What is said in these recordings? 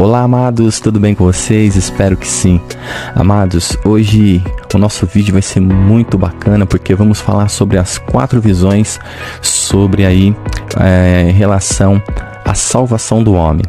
Olá, amados, tudo bem com vocês? Espero que sim. Amados, hoje o nosso vídeo vai ser muito bacana porque vamos falar sobre as 4 visões sobre em relação à salvação do homem.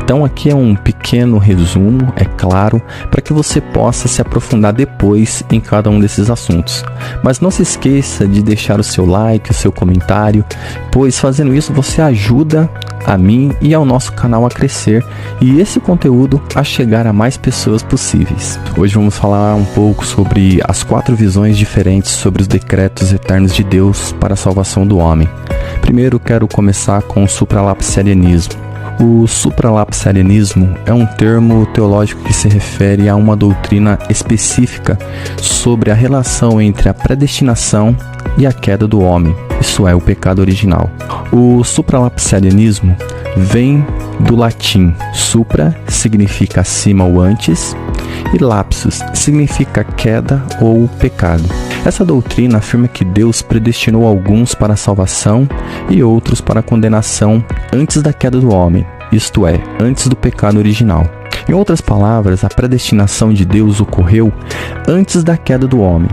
Então aqui é um pequeno resumo, é claro, para que você possa se aprofundar depois em cada um desses assuntos. Mas não se esqueça de deixar o seu like, o seu comentário, pois fazendo isso você ajuda a mim e ao nosso canal a crescer e esse conteúdo a chegar a mais pessoas possíveis. Hoje vamos falar um pouco sobre as 4 visões diferentes sobre os decretos eternos de Deus para a salvação do homem. Primeiro quero começar com o supralapsarianismo. O supralapsarianismo é um termo teológico que se refere a uma doutrina específica sobre a relação entre a predestinação e a queda do homem, isso é, o pecado original. O supralapsarianismo vem do latim. Supra significa acima ou antes e lapsus significa queda ou pecado. Essa doutrina afirma que Deus predestinou alguns para a salvação e outros para a condenação antes da queda do homem, isto é, antes do pecado original. Em outras palavras, a predestinação de Deus ocorreu antes da queda do homem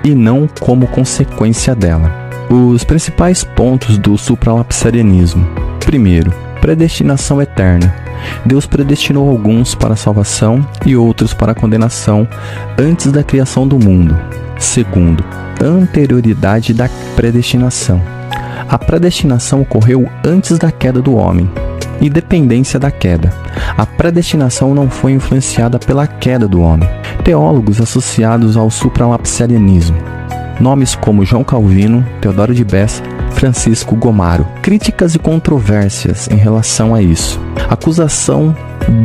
e não como consequência dela. Os principais pontos do supralapsarianismo. Primeiro, predestinação eterna. Deus predestinou alguns para a salvação e outros para a condenação antes da criação do mundo. Segundo, anterioridade da predestinação. A predestinação ocorreu antes da queda do homem. Independência da queda. A predestinação não foi influenciada pela queda do homem. Teólogos associados ao supralapsarianismo. Nomes como João Calvino, Teodoro de Bessa, Francisco Gomaro. Críticas e controvérsias em relação a isso. Acusação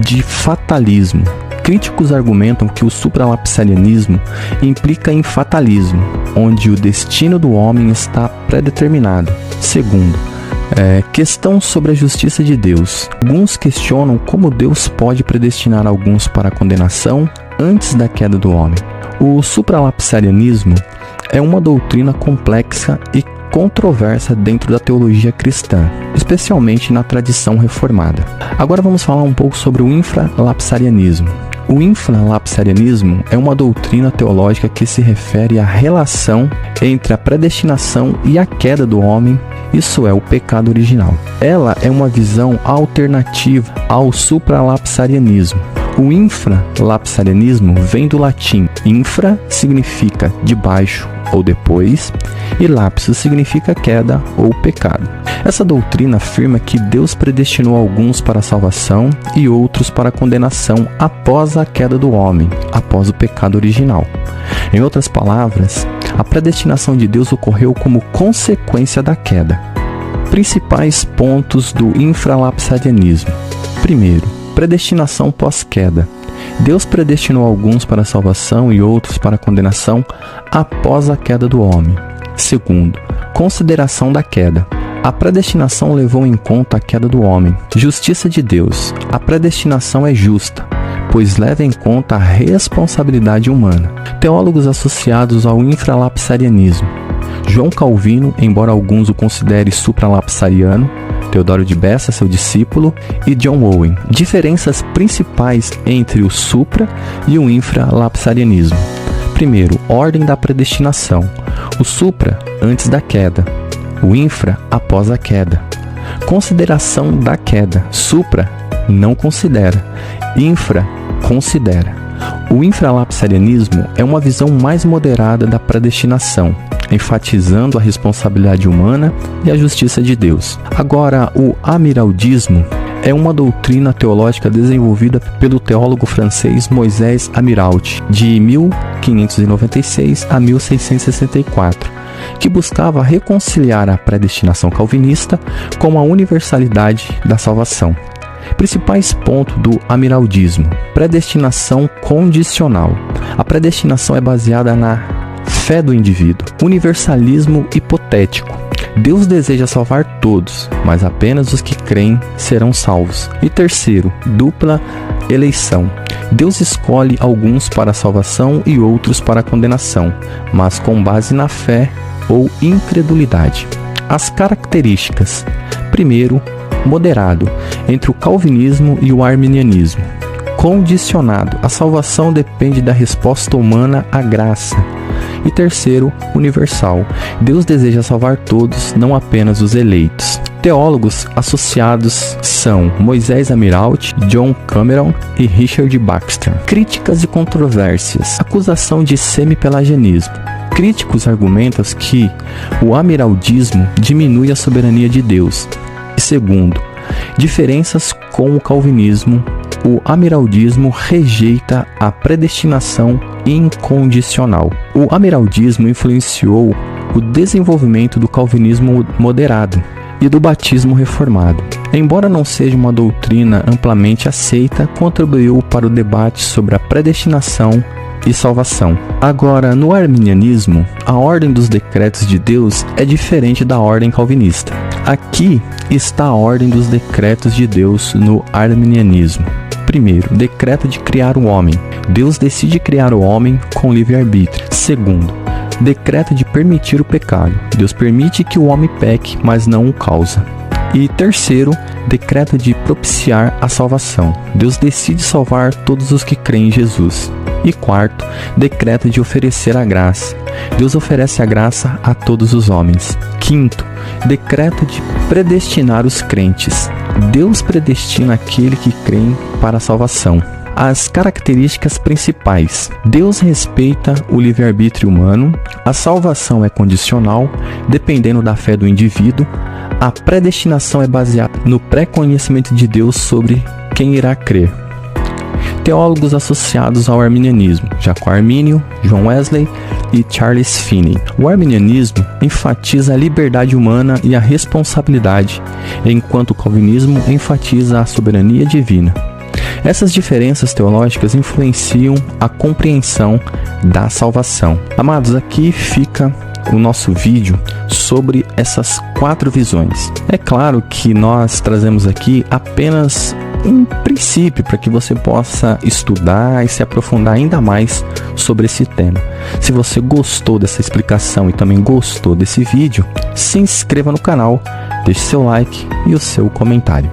de fatalismo. Críticos argumentam que o supralapsarianismo implica em fatalismo, onde o destino do homem está predeterminado. Segundo, questão sobre a justiça de Deus. Alguns questionam como Deus pode predestinar alguns para a condenação antes da queda do homem. O supralapsarianismo é uma doutrina complexa e controversa dentro da teologia cristã, especialmente na tradição reformada. Agora vamos falar um pouco sobre o infralapsarianismo. O infralapsarianismo é uma doutrina teológica que se refere à relação entre a predestinação e a queda do homem, isso é, o pecado original. Ela é uma visão alternativa ao supralapsarianismo. O infralapsarianismo vem do latim. Infra significa debaixo ou depois, e lapsus significa queda ou pecado. Essa doutrina afirma que Deus predestinou alguns para a salvação e outros para a condenação após a queda do homem, após o pecado original. Em outras palavras, a predestinação de Deus ocorreu como consequência da queda. Principais pontos do infralapsarianismo. Primeiro, predestinação pós-queda. Deus predestinou alguns para a salvação e outros para a condenação após a queda do homem. Segundo, consideração da queda. A predestinação levou em conta a queda do homem. Justiça de Deus. A predestinação é justa, pois leva em conta a responsabilidade humana. Teólogos associados ao infralapsarianismo. João Calvino, embora alguns o considerem supralapsariano, Teodoro de Bessa, seu discípulo, e John Owen. Diferenças principais entre o supra e o infralapsarianismo. Primeiro, ordem da predestinação. O supra, antes da queda. O infra, após a queda. Consideração da queda. Supra, não considera. Infra, considera. O infralapsarianismo é uma visão mais moderada da predestinação, enfatizando a responsabilidade humana e a justiça de Deus. Agora, o amiraldismo é uma doutrina teológica desenvolvida pelo teólogo francês Moisés Amirault, de 1596 a 1664, que buscava reconciliar a predestinação calvinista com a universalidade da salvação. Principais pontos do amiraldismo. Predestinação condicional. A predestinação é baseada na fé do indivíduo. Universalismo hipotético. Deus deseja salvar todos, mas apenas os que creem serão salvos. E terceiro, dupla eleição. Deus escolhe alguns para a salvação e outros para a condenação, mas com base na fé ou incredulidade. As características. Primeiro, Moderado, entre o calvinismo e o arminianismo. Condicionado, a salvação depende da resposta humana à graça. E terceiro, universal, Deus deseja salvar todos, não apenas os eleitos. Teólogos associados são Moisés Amiralt, John Cameron e Richard Baxter. Críticas e controvérsias. Acusação de semi-pelagianismo. Críticos argumentam que o amiraldismo diminui a soberania de Deus. E segundo, diferenças com o calvinismo. O amiraldismo rejeita a predestinação incondicional. O amiraldismo influenciou o desenvolvimento do calvinismo moderado e do batismo reformado. Embora não seja uma doutrina amplamente aceita, contribuiu para o debate sobre a predestinação e salvação. Agora, no arminianismo, a ordem dos decretos de Deus é diferente da ordem calvinista. Aqui está a ordem dos decretos de Deus no arminianismo. Primeiro, decreto de criar o homem. Deus decide criar o homem com livre-arbítrio. Segundo, decreto de permitir o pecado. Deus permite que o homem peque, mas não o causa. E terceiro, decreto de propiciar a salvação. Deus decide salvar todos os que creem em Jesus. E quarto, decreto de oferecer a graça. Deus oferece a graça a todos os homens. Quinto, decreto de predestinar os crentes. Deus predestina aquele que crê para a salvação. As características principais. Deus respeita o livre-arbítrio humano. A salvação é condicional, dependendo da fé do indivíduo. A predestinação é baseada no pré-conhecimento de Deus sobre quem irá crer. Teólogos associados ao arminianismo: Jacob Armínio, John Wesley e Charles Finney. O arminianismo enfatiza a liberdade humana e a responsabilidade, enquanto o calvinismo enfatiza a soberania divina. Essas diferenças teológicas influenciam a compreensão da salvação. Amados, aqui fica o nosso vídeo sobre essas 4 visões. É claro que nós trazemos aqui apenas um princípio para que você possa estudar e se aprofundar ainda mais sobre esse tema. Se você gostou dessa explicação e também gostou desse vídeo, se inscreva no canal, deixe seu like e o seu comentário.